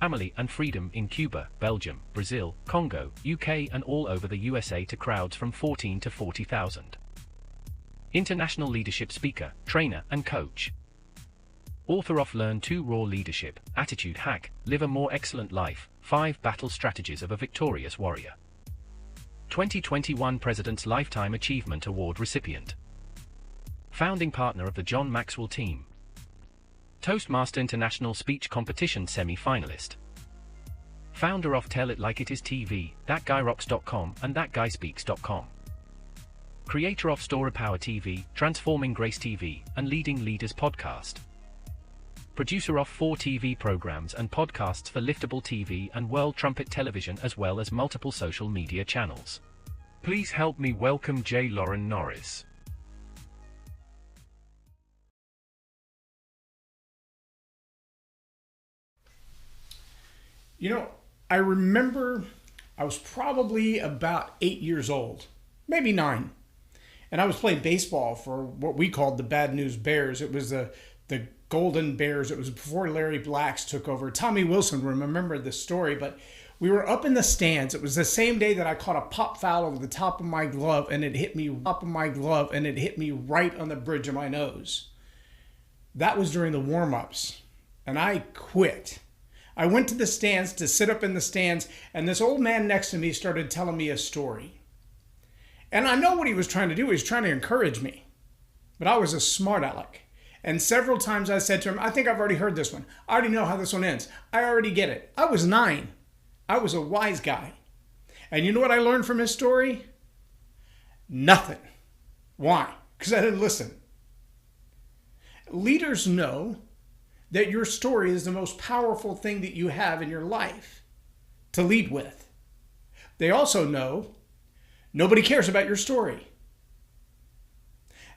family and freedom in Cuba, Belgium, Brazil, Congo, UK and all over the USA to crowds from 14 to 40,000. International leadership speaker, trainer and coach. Author of Learn to Raw Leadership, Attitude Hack, Live a More Excellent Life, 5 Battle Strategies of a Victorious Warrior. 2021 President's Lifetime Achievement Award recipient. Founding partner of the John Maxwell team. Toastmaster International Speech Competition semi-finalist. Founder of Tell It Like It Is TV, ThatGuyRocks.com and ThatGuySpeaks.com. Creator of Story Power TV, Transforming Grace TV, and Leading Leaders Podcast. Producer of 4 TV programs and podcasts for Liftable TV and World Trumpet Television as well as multiple social media channels. Please help me welcome J. Loren Norris. You know, I remember I was probably about 8 years old, maybe 9. And I was playing baseball for what we called the Bad News Bears. It was the Golden Bears. It was before Larry Blacks took over. Tommy Wilson will remember this story, but we were up in the stands. It was the same day that I caught a pop foul over the top of my glove, and it hit me right on the bridge of my nose. That was during the warm-ups, and I quit. I went to the stands to sit up in the stands, and this old man next to me started telling me a story. And I know what he was trying to do. He was trying to encourage me. But I was a smart aleck. And several times I said to him, I think I've already heard this one. I already know how this one ends. I already get it. I was 9. I was a wise guy. And you know what I learned from his story? Nothing. Why? Because I didn't listen. Leaders know that your story is the most powerful thing that you have in your life to lead with. They also know nobody cares about your story.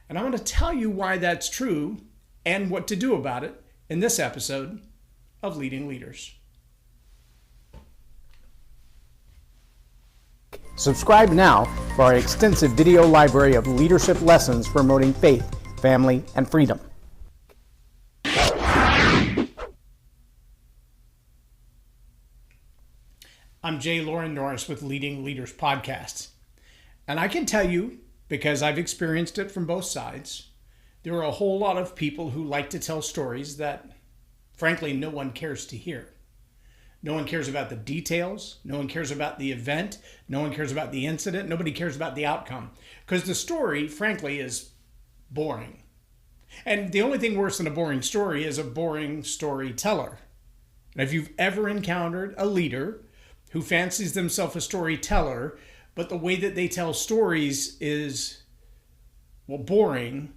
And I'm going to tell you why that's true and what to do about it in this episode of Leading Leaders. Subscribe now for our extensive video library of leadership lessons promoting faith, family, and freedom. I'm J. Loren Norris with Leading Leaders Podcasts. And I can tell you, because I've experienced it from both sides, there are a whole lot of people who like to tell stories that, frankly, no one cares to hear. No one cares about the details. No one cares about the event. No one cares about the incident. Nobody cares about the outcome. Because the story, frankly, is boring. And the only thing worse than a boring story is a boring storyteller. And if you've ever encountered a leader who fancies themselves a storyteller, but the way that they tell stories is, well, boring,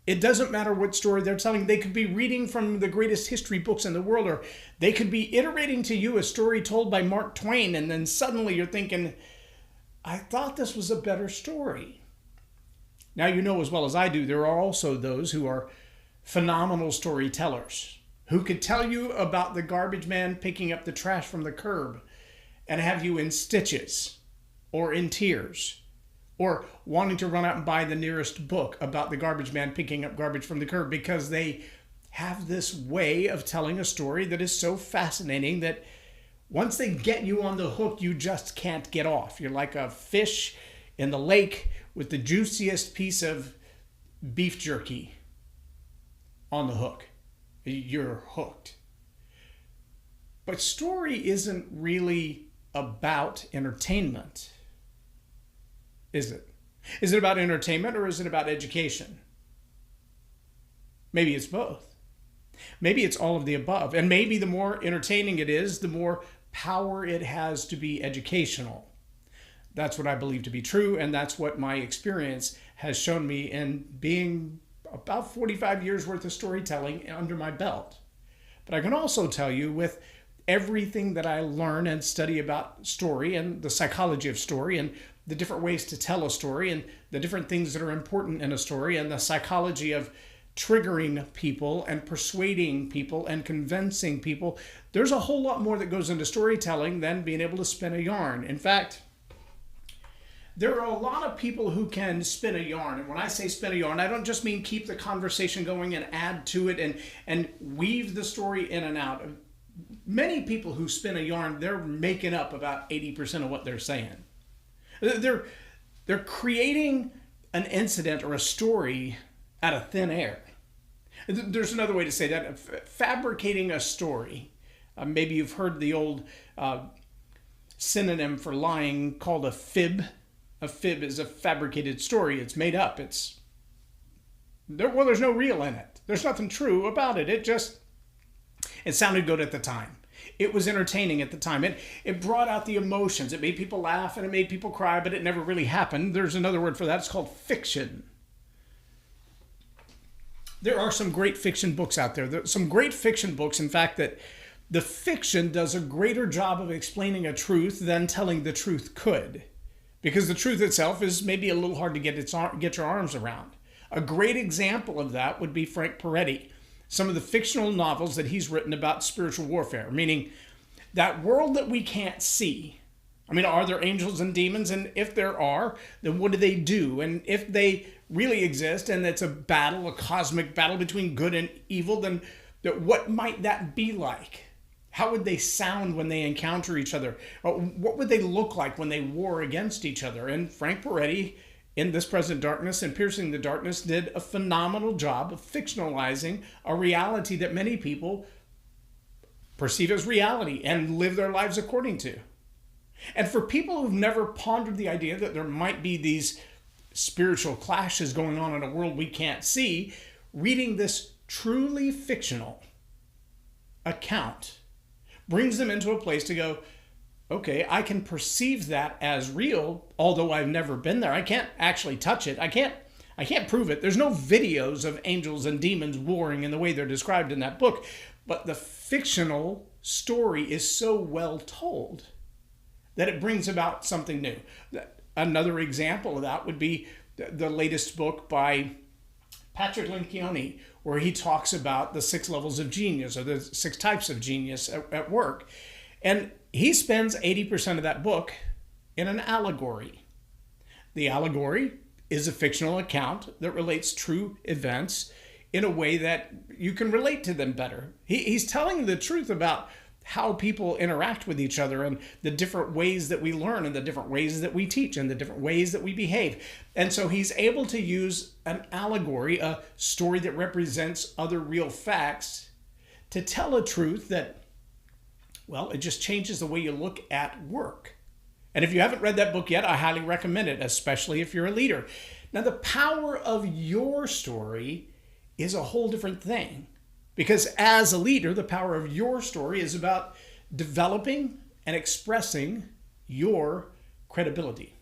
it doesn't matter what story they're telling. They could be reading from the greatest history books in the world, or they could be iterating to you a story told by Mark Twain, and then suddenly you're thinking, I thought this was a better story. Now, you know as well as I do, there are also those who are phenomenal storytellers who could tell you about the garbage man picking up the trash from the curb and have you in stitches or in tears, or wanting to run out and buy the nearest book about the garbage man picking up garbage from the curb, because they have this way of telling a story that is so fascinating that once they get you on the hook, you just can't get off. You're like a fish in the lake with the juiciest piece of beef jerky on the hook. You're hooked. But story isn't really about entertainment, is it? Is it about entertainment or is it about education? Maybe it's both. Maybe it's all of the above. And maybe the more entertaining it is, the more power it has to be educational. That's what I believe to be true, and that's what my experience has shown me in being about 45 years worth of storytelling under my belt. But I can also tell you, with everything that I learn and study about story and the psychology of story and the different ways to tell a story and the different things that are important in a story and the psychology of triggering people and persuading people and convincing people, there's a whole lot more that goes into storytelling than being able to spin a yarn. In fact, there are a lot of people who can spin a yarn. And when I say spin a yarn, I don't just mean keep the conversation going and add to it and weave the story in and out. Many people who spin a yarn, they're making up about 80% of what they're saying. They're creating an incident or a story out of thin air. There's another way to say that, fabricating a story. Maybe you've heard the old synonym for lying called a fib. A fib is a fabricated story. It's made up. There's no real in it. There's nothing true about it. It sounded good at the time. It was entertaining at the time. It brought out the emotions. It made people laugh and it made people cry, but it never really happened. There's another word for that. It's called fiction. There are some great fiction books out there. There's some great fiction books, in fact, that the fiction does a greater job of explaining a truth than telling the truth could. Because the truth itself is maybe a little hard to get your arms around. A great example of that would be Frank Peretti. Some of the fictional novels that he's written about spiritual warfare, meaning that world that we can't see. I mean, are there angels and demons? And if there are, then what do they do? And if they really exist and it's a battle, a cosmic battle between good and evil, then what might that be like? How would they sound when they encounter each other? What would they look like when they war against each other? And Frank Peretti, in This Present Darkness and Piercing the Darkness, did a phenomenal job of fictionalizing a reality that many people perceive as reality and live their lives according to. And for people who've never pondered the idea that there might be these spiritual clashes going on in a world we can't see, reading this truly fictional account brings them into a place to go, okay, I can perceive that as real, although I've never been there. I can't actually touch it. I can't prove it. There's no videos of angels and demons warring in the way they're described in that book. But the fictional story is so well told that it brings about something new. Another example of that would be the latest book by Patrick Lencioni, where he talks about the 6 levels of genius, or the 6 types of genius at work. And he spends 80% of that book in an allegory. The allegory is a fictional account that relates true events in a way that you can relate to them better. He's telling the truth about how people interact with each other and the different ways that we learn and the different ways that we teach and the different ways that we behave. And so he's able to use an allegory, a story that represents other real facts, to tell a truth that, well, it just changes the way you look at work. And if you haven't read that book yet, I highly recommend it, especially if you're a leader. Now, the power of your story is a whole different thing. Because as a leader, the power of your story is about developing and expressing your credibility.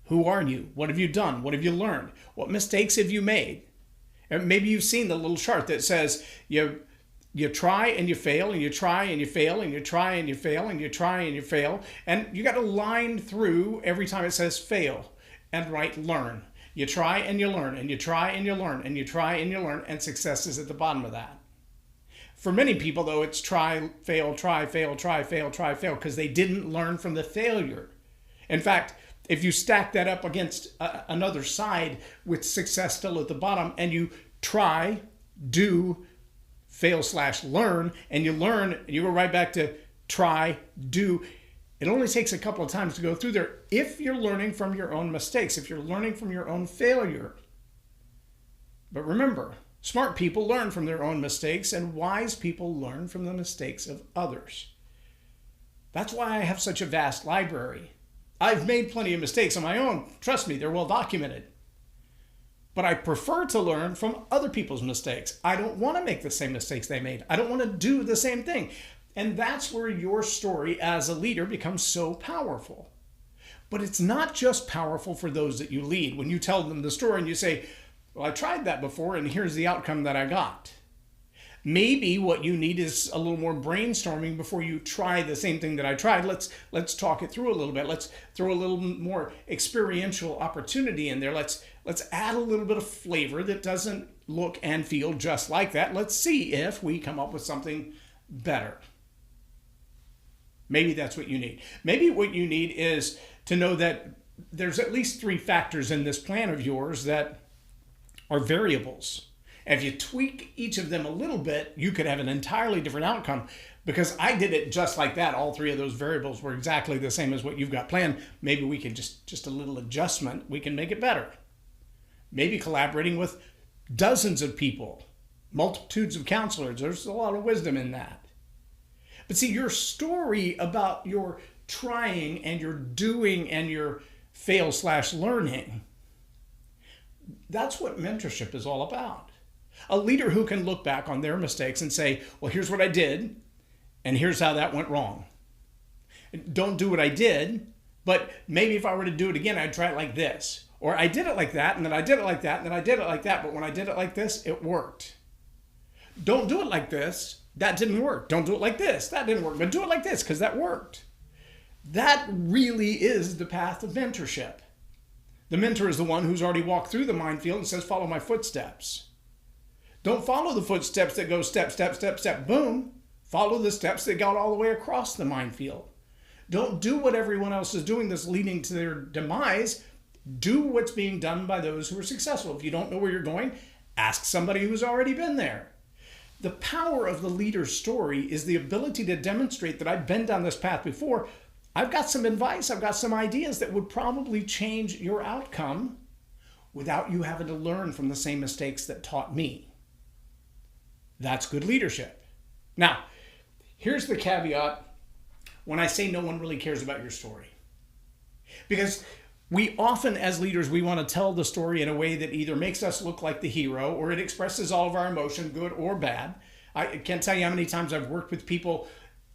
Who are you? What have you done? What have you learned? What mistakes have you made? And maybe you've seen the little chart that says you try and you fail, and you try and you fail, and you try and you fail, and you try and you fail. And you got to line through every time it says fail and write learn. You try and you learn, and you try and you learn, and you try and you learn, and success is at the bottom of that. For many people, though, it's try, fail, try, fail, try, fail, try, fail, because they didn't learn from the failure. In fact, if you stack that up against another side with success still at the bottom, and you try, do, fail/learn, and you learn, and you go right back to try, do, it only takes a couple of times to go through there if you're learning from your own mistakes, if you're learning from your own failure. But remember, smart people learn from their own mistakes, and wise people learn from the mistakes of others. That's why I have such a vast library. I've made plenty of mistakes on my own. Trust me, they're well documented. But I prefer to learn from other people's mistakes. I don't want to make the same mistakes they made. I don't want to do the same thing. And that's where your story as a leader becomes so powerful. But it's not just powerful for those that you lead. When you tell them the story and you say, well, I tried that before and here's the outcome that I got. Maybe what you need is a little more brainstorming before you try the same thing that I tried. Let's talk it through a little bit. Let's throw a little more experiential opportunity in there. Let's add a little bit of flavor that doesn't look and feel just like that. Let's see if we come up with something better. Maybe that's what you need. Maybe what you need is to know that there's at least 3 factors in this plan of yours that are variables. And if you tweak each of them a little bit, you could have an entirely different outcome. because I did it just like that. All three of those variables were exactly the same as what you've got planned. Maybe we can just a little adjustment, we can make it better. Maybe collaborating with dozens of people, multitudes of counselors. There's a lot of wisdom in that. But see, your story about your trying and your doing and your fail/learning, that's what mentorship is all about. A leader who can look back on their mistakes and say, well, here's what I did, and here's how that went wrong. Don't do what I did, but maybe if I were to do it again, I'd try it like this. Or I did it like that, and then I did it like that, and then I did it like that, but when I did it like this, it worked. Don't do it like this. That didn't work. Don't do it like this. That didn't work. But do it like this because that worked. That really is the path of mentorship. The mentor is the one who's already walked through the minefield and says, follow my footsteps. Don't follow the footsteps that go step, step, step, step, boom. Follow the steps that got all the way across the minefield. Don't do what everyone else is doing that's leading to their demise. Do what's being done by those who are successful. If you don't know where you're going, ask somebody who's already been there. The power of the leader's story is the ability to demonstrate that I've been down this path before. I've got some advice, I've got some ideas that would probably change your outcome without you having to learn from the same mistakes that taught me. That's good leadership. Now, here's the caveat when I say no one really cares about your story. Because we often, as leaders, we want to tell the story in a way that either makes us look like the hero or it expresses all of our emotion, good or bad. I can't tell you how many times I've worked with people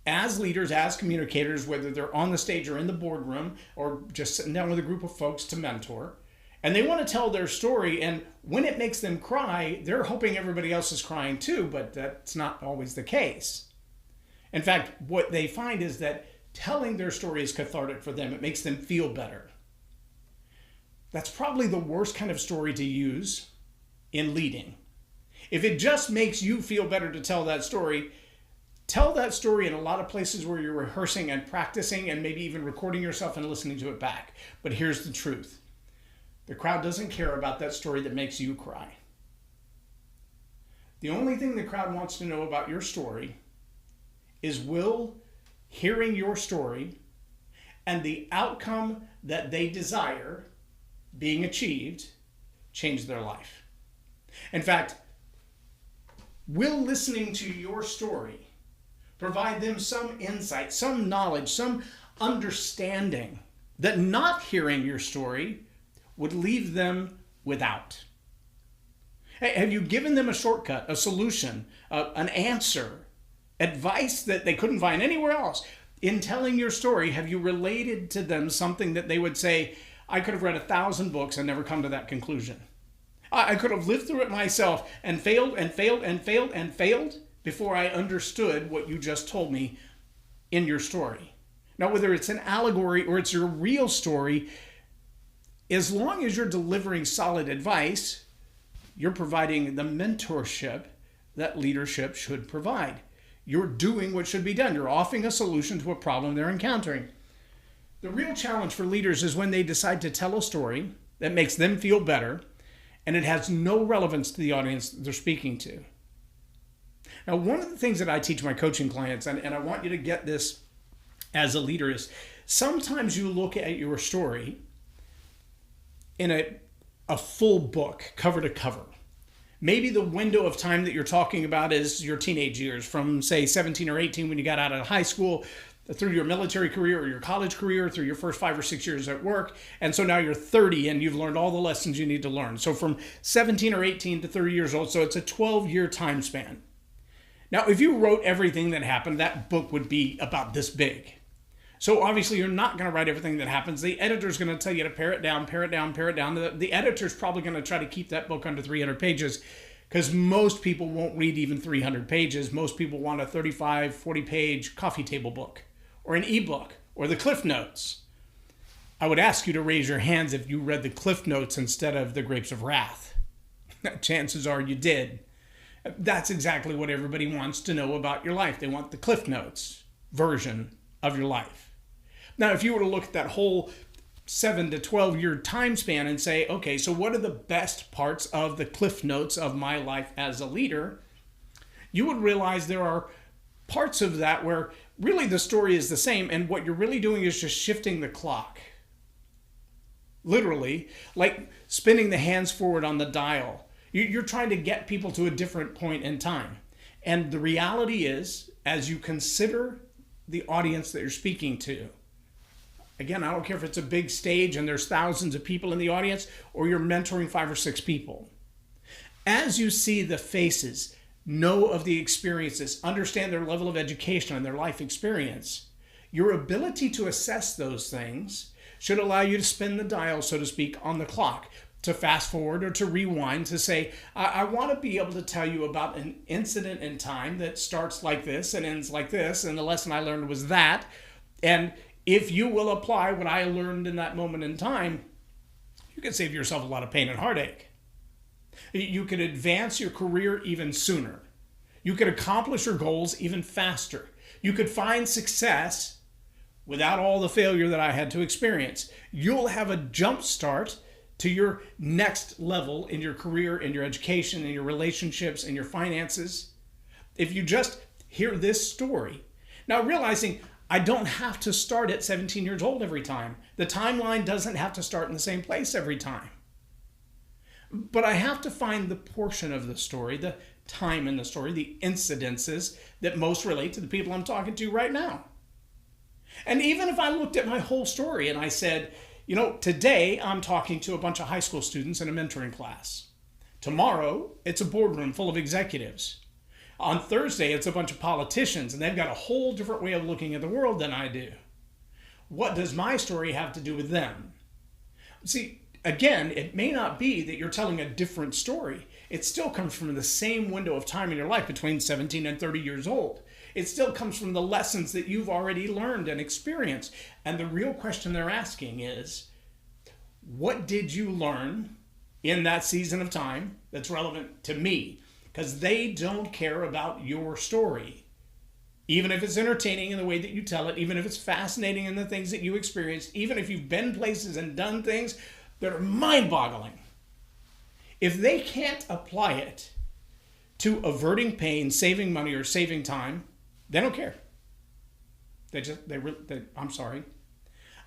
as leaders, as communicators, whether they're on the stage or in the boardroom or just sitting down with a group of folks to mentor. And they want to tell their story, and when it makes them cry, they're hoping everybody else is crying too, but that's not always the case. In fact, what they find is that telling their story is cathartic for them. It makes them feel better. That's probably the worst kind of story to use in leading. If it just makes you feel better to tell that story in a lot of places where you're rehearsing and practicing and maybe even recording yourself and listening to it back. But here's the truth. The crowd doesn't care about that story that makes you cry. The only thing the crowd wants to know about your story is, will hearing your story and the outcome that they desire being achieved change their life? In fact, will listening to your story provide them some insight, some knowledge, some understanding that not hearing your story would leave them without? Hey, have you given them a shortcut, a solution, an answer, advice that they couldn't find anywhere else? In telling your story, have you related to them something that they would say, I could have read 1,000 books and never come to that conclusion. I could have lived through it myself and failed and failed and failed and failed before I understood what you just told me in your story. Now, whether it's an allegory or it's your real story, as long as you're delivering solid advice, you're providing the mentorship that leadership should provide. You're doing what should be done. You're offering a solution to a problem they're encountering. The real challenge for leaders is when they decide to tell a story that makes them feel better and it has no relevance to the audience they're speaking to. Now, one of the things that I teach my coaching clients, and I want you to get this as a leader, is sometimes you look at your story in a full book, cover to cover. Maybe the window of time that you're talking about is your teenage years, from say 17 or 18 when you got out of high school, through your military career or your college career, through your first 5 or 6 years at work. And so now you're 30 and you've learned all the lessons you need to learn. So from 17 or 18 to 30 years old, so it's a 12-year time span. Now, if you wrote everything that happened, that book would be about this big. So obviously you're not going to write everything that happens. The editor's going to tell you to pare it down, pare it down, pare it down. The editor's probably going to try to keep that book under 300 pages because most people won't read even 300 pages. Most people want a 35, 40-page coffee table book or an ebook or the Cliff Notes. I would ask you to raise your hands if you read the Cliff Notes instead of the Grapes of Wrath. Chances are you did. That's exactly what everybody wants to know about your life. They want the Cliff Notes version of your life. Now, if you were to look at that whole 7 to 12 year time span and say, okay, so what are the best parts of the Cliff Notes of my life as a leader? You would realize there are parts of that where really the story is the same, and what you're really doing is just shifting the clock. Literally, like spinning the hands forward on the dial. You're trying to get people to a different point in time. And the reality is, as you consider the audience that you're speaking to, again, I don't care if it's a big stage and there's thousands of people in the audience, or you're mentoring 5 or 6 people. As you see the faces, know of the experiences, understand their level of education and their life experience, your ability to assess those things should allow you to spin the dial, so to speak, on the clock, to fast forward or to rewind, to say, I want to be able to tell you about an incident in time that starts like this and ends like this, and the lesson I learned was that. And if you will apply what I learned in that moment in time, you can save yourself a lot of pain and heartache. You could advance your career even sooner. You could accomplish your goals even faster. You could find success without all the failure that I had to experience. You'll have a jump start to your next level in your career, in your education, in your relationships, in your finances, if you just hear this story. Now, realizing I don't have to start at 17 years old every time. The timeline doesn't have to start in the same place every time. But I have to find the portion of the story, the time in the story, the incidences that most relate to the people I'm talking to right now. And even if I looked at my whole story and I said, you know, today I'm talking to a bunch of high school students in a mentoring class. Tomorrow, it's a boardroom full of executives. On Thursday, it's a bunch of politicians, and they've got a whole different way of looking at the world than I do. What does my story have to do with them? See, again, it may not be that you're telling a different story. It still comes from the same window of time in your life between 17 and 30 years old. It still comes from the lessons that you've already learned and experienced. And the real question they're asking is, what did you learn in that season of time that's relevant to me? Because they don't care about your story. Even if it's entertaining in the way that you tell it, even if it's fascinating in the things that you experienced, even if you've been places and done things that are mind-boggling. If they can't apply it to averting pain, saving money, or saving time, they don't care. I'm sorry.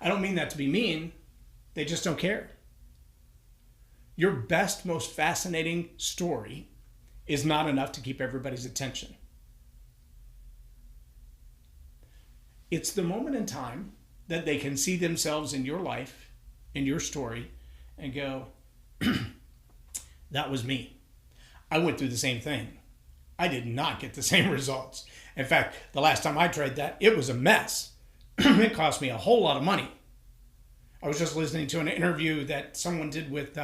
I don't mean that to be mean. They just don't care. Your best, most fascinating story is not enough to keep everybody's attention. It's the moment in time that they can see themselves in your life, in your story, and go, that was me. I went through the same thing. I did not get the same results. In fact, the last time I tried that, it was a mess. It cost me a whole lot of money. I was just listening to an interview that someone did with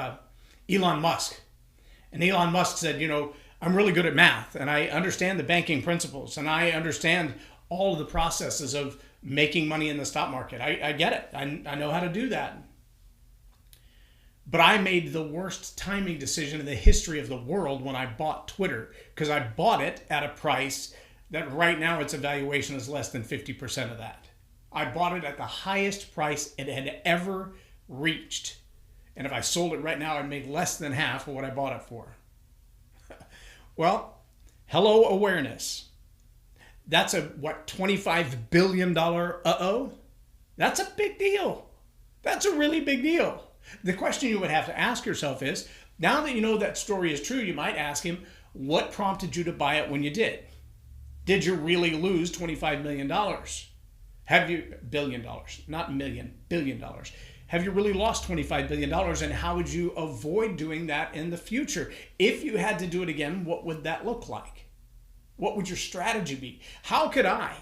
Elon Musk. And Elon Musk said, you know, I'm really good at math, and I understand the banking principles, and I understand all of the processes of making money in the stock market. I get it. I know how to do that. But I made the worst timing decision in the history of the world when I bought Twitter, because I bought it at a price that right now its evaluation is less than 50% of that. I bought it at the highest price it had ever reached. And if I sold it right now, I'd make less than half of what I bought it for. Well, hello awareness. That's a, $25 billion uh-oh? That's a big deal. That's a really big deal. The question you would have to ask yourself is, now that you know that story is true, you might ask him, what prompted you to buy it when you did? Did you really lose $25 million? Have you, $billion, not million, $1 billion. Have you really lost $25 billion? And how would you avoid doing that in the future? If you had to do it again, what would that look like? What would your strategy be? How could I,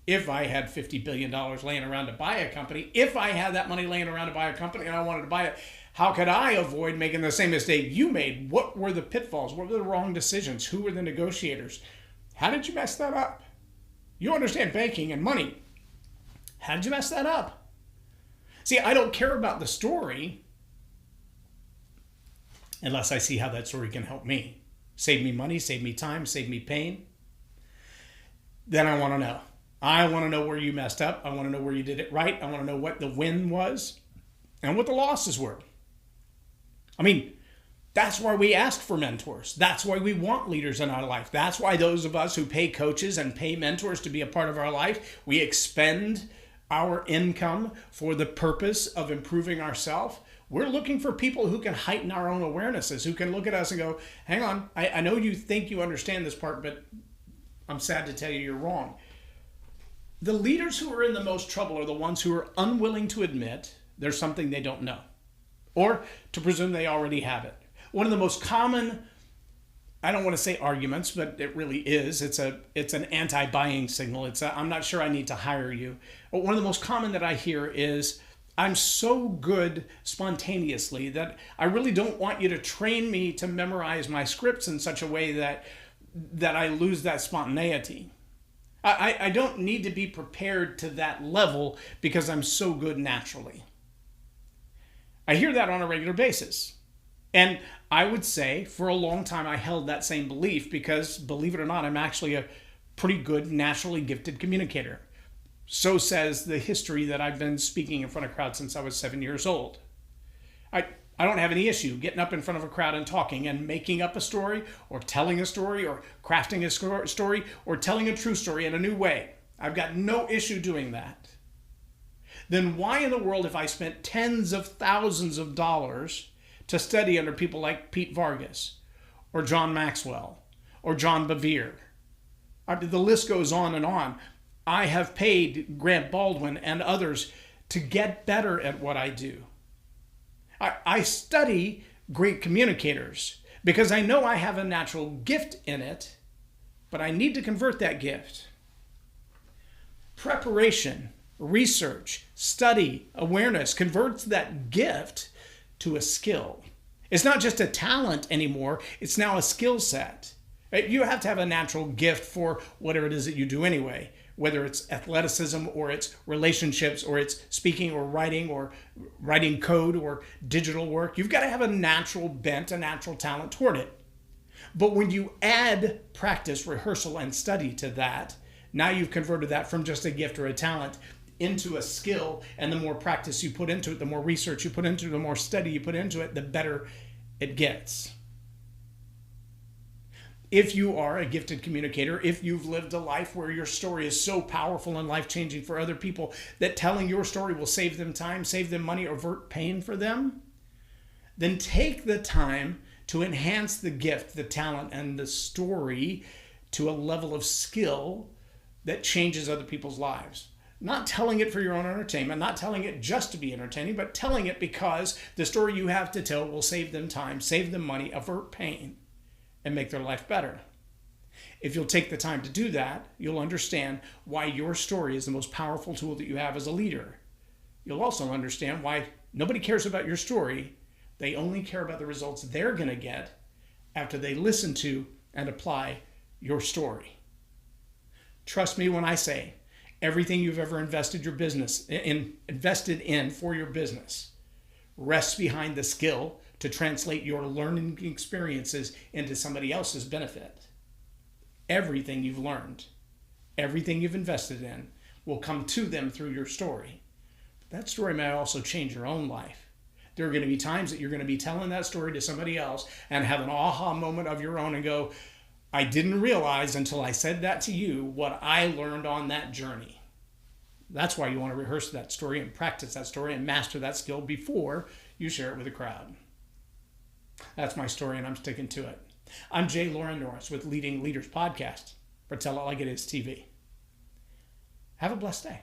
if I had $50 billion laying around to buy a company, if I had that money laying around to buy a company and I wanted to buy it, how could I avoid making the same mistake you made? What were the pitfalls? What were the wrong decisions? Who were the negotiators? How did you mess that up? You understand banking and money. How did you mess that up? See, I don't care about the story unless I see how that story can help me. Save me money, save me time, save me pain. Then I want to know. I want to know where you messed up. I want to know where you did it right. I want to know what the win was and what the losses were. I mean, That's why we ask for mentors. That's why we want leaders in our life. That's why those of us who pay coaches and pay mentors to be a part of our life, we expend our income for the purpose of improving ourselves. We're looking for people who can heighten our own awarenesses, who can look at us and go, hang on, I know you think you understand this part, but I'm sad to tell you you're wrong. The leaders who are in the most trouble are the ones who are unwilling to admit there's something they don't know, or to presume they already have it. One of the most common, I don't want to say arguments, but it really is. It's an anti-buying signal. I'm not sure I need to hire you. But one of the most common that I hear is, I'm so good spontaneously that I really don't want you to train me to memorize my scripts in such a way that I lose that spontaneity. I don't need to be prepared to that level because I'm so good naturally. I hear that on a regular basis. And I would say for a long time I held that same belief because, believe it or not, I'm actually a pretty good naturally gifted communicator. So says the history that I've been speaking in front of crowds since I was 7 years old. I don't have any issue getting up in front of a crowd and talking and making up a story or telling a story or crafting a story or telling a true story in a new way. I've got no issue doing that. Then why in the world have I spent tens of thousands of dollars to study under people like Pete Vargas or John Maxwell or John Bevere? The list goes on and on. I have paid Grant Baldwin and others to get better at what I do. I study great communicators because I know I have a natural gift in it, but I need to convert that gift. Preparation, research, study, awareness converts that gift to a skill. It's not just a talent anymore, it's now a skill set. You have to have a natural gift for whatever it is that you do anyway, whether it's athleticism or it's relationships or it's speaking or writing code or digital work. You've got to have a natural bent, a natural talent toward it. But when you add practice, rehearsal, and study to that, now you've converted that from just a gift or a talent into a skill, and the more practice you put into it, the more research you put into it, the more study you put into it, the better it gets. If you are a gifted communicator, if you've lived a life where your story is so powerful and life-changing for other people that telling your story will save them time, save them money, or avert pain for them, then take the time to enhance the gift, the talent, and the story to a level of skill that changes other people's lives. Not telling it for your own entertainment, not telling it just to be entertaining, but telling it because the story you have to tell will save them time, save them money, avert pain, and make their life better. If you'll take the time to do that, you'll understand why your story is the most powerful tool that you have as a leader. You'll also understand why nobody cares about your story. They only care about the results they're going to get after they listen to and apply your story. Trust me when I say everything you've ever invested in for your business rests behind the skill to translate your learning experiences into somebody else's benefit. Everything you've learned, everything you've invested in will come to them through your story. But that story may also change your own life. There are going to be times that you're going to be telling that story to somebody else and have an aha moment of your own and go, I didn't realize until I said that to you what I learned on that journey. That's why you want to rehearse that story and practice that story and master that skill before you share it with a crowd. That's my story, and I'm sticking to it. I'm Loren Norris with Leading Leaders Podcast for Tell It Like It Is TV. Have a blessed day.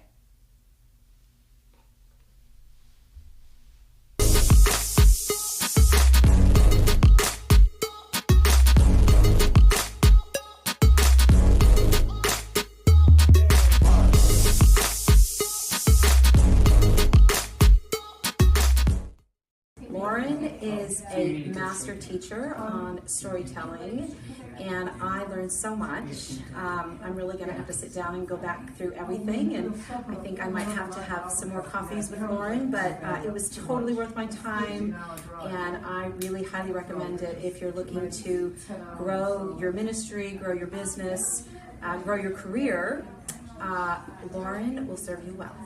Loren is a master teacher on storytelling, and I learned so much. I'm really going to have to sit down and go back through everything, and I think I might have to have some more coffees with Loren, but it was totally worth my time, and I really highly recommend it if you're looking to grow your ministry, grow your business, grow your career. Loren will serve you well.